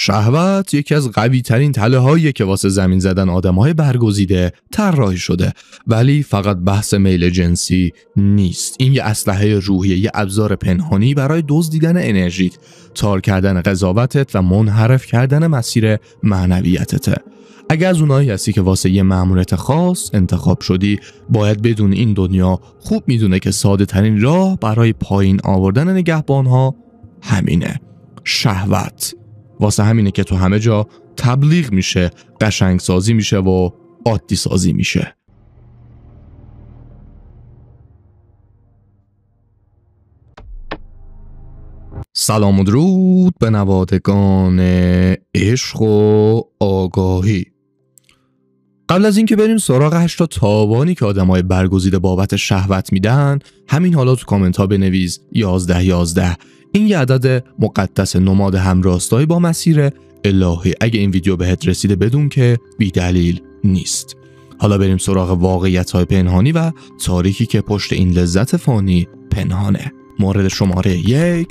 شهوت یکی از قوی ترین تله هاییه که واسه زمین زدن آدم‌های برگزیده طراحی شده، ولی فقط بحث میل جنسی نیست. این یه اسلحه روحیه، یه ابزار پنهانی برای دزدیدن انرژیت، تار کردن قضاوتت و منحرف کردن مسیر معنویتته. اگه از اونایی هستی که واسه یه مأموریت خاص انتخاب شدی، باید بدون این دنیا خوب میدونه که ساده ترین راه برای پایین آوردن نگهبان‌ها همینه، شهوت. واسه همینه که تو همه جا تبلیغ میشه، قشنگ سازی میشه و عادی سازی میشه. سلام و درود به نوادگان عشق و آگاهی. قبل از اینکه بریم سراغ 8 تاوانی که آدمای برگزیده بابت شهوت میدن، همین حالا تو کامنت ها بنویس 11. این یه عدد مقدس نماد همراستایی با مسیر الهی. اگه این ویدیو بهت رسیده بدون که بی دلیل نیست. حالا بریم سراغ واقعیت‌های پنهانی و تاریکی که پشت این لذت فانی پنهانه. مورد شماره 1،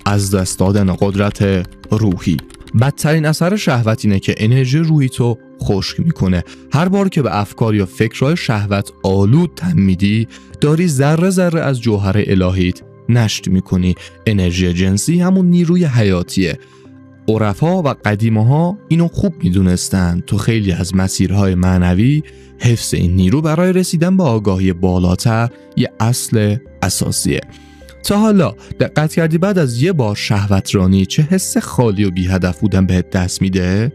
از دست دادن قدرت روحی. بدترین اثر شهوت اینه که انرژی روحی تو خشک میکنه. هر بار که به افکار یا فکرهای شهوت آلود تن میدی، داری ذره ذره از جوهر الهیت نشت میکنی. انرژی جنسی همون نیروی حیاتیه. عرفا و قدیمها اینو خوب میدونستن. تو خیلی از مسیرهای معنوی حفظ این نیرو برای رسیدن به آگاهی بالاتر یه اصل اساسیه. تا حالا دقت کردی بعد از یه بار شهوت رانی چه حس خالی و بی هدف بودن بهت دست میده؟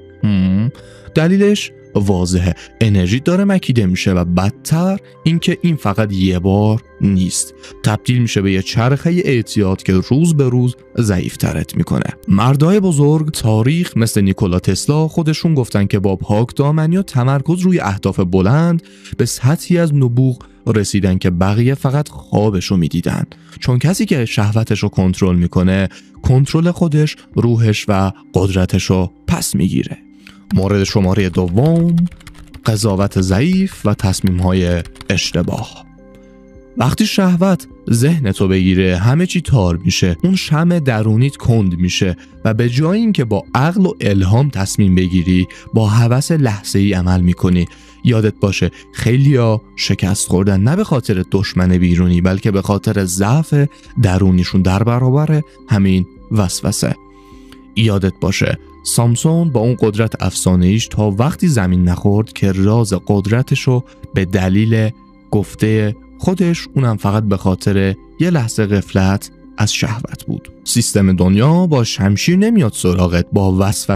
دلیلش واضحه، انرژی داره مکیده میشه و بدتر اینکه این فقط یه بار نیست، تبدیل میشه به یه چرخه اعتیاد که روز به روز ضعیفترت میکنه. مردای بزرگ تاریخ مثل نیکولا تسلا خودشون گفتن که با پاکدامنی و تمرکز روی اهداف بلند به سطحی از نبوغ رسیدن که بقیه فقط خوابشو میدیدن. چون کسی که شهوتشو کنترل میکنه، کنترل خودش، روحش و قدرتشو پس میگیره. مورد شماره 2، قضاوت ضعیف و تصمیم‌های اشتباه. وقتی شهوت ذهنتو بگیره، همه چی تار میشه. اون شمع درونیت کند میشه و به جای اینکه با عقل و الهام تصمیم بگیری، با هوس لحظه‌ای عمل میکنی. یادت باشه خیلیا شکست خوردن نه به خاطر دشمن بیرونی، بلکه به خاطر ضعف درونیشون در برابر همین وسوسه. یادت باشه سامسون با اون قدرت افسانه‌ایش تا وقتی زمین نخورد که راز قدرتشو به دلیل گفته خودش، اونم فقط به خاطر یه لحظه غفلت از شهوت بود. سیستم دنیا با شمشیر نمیاد سراغت، با وسوسه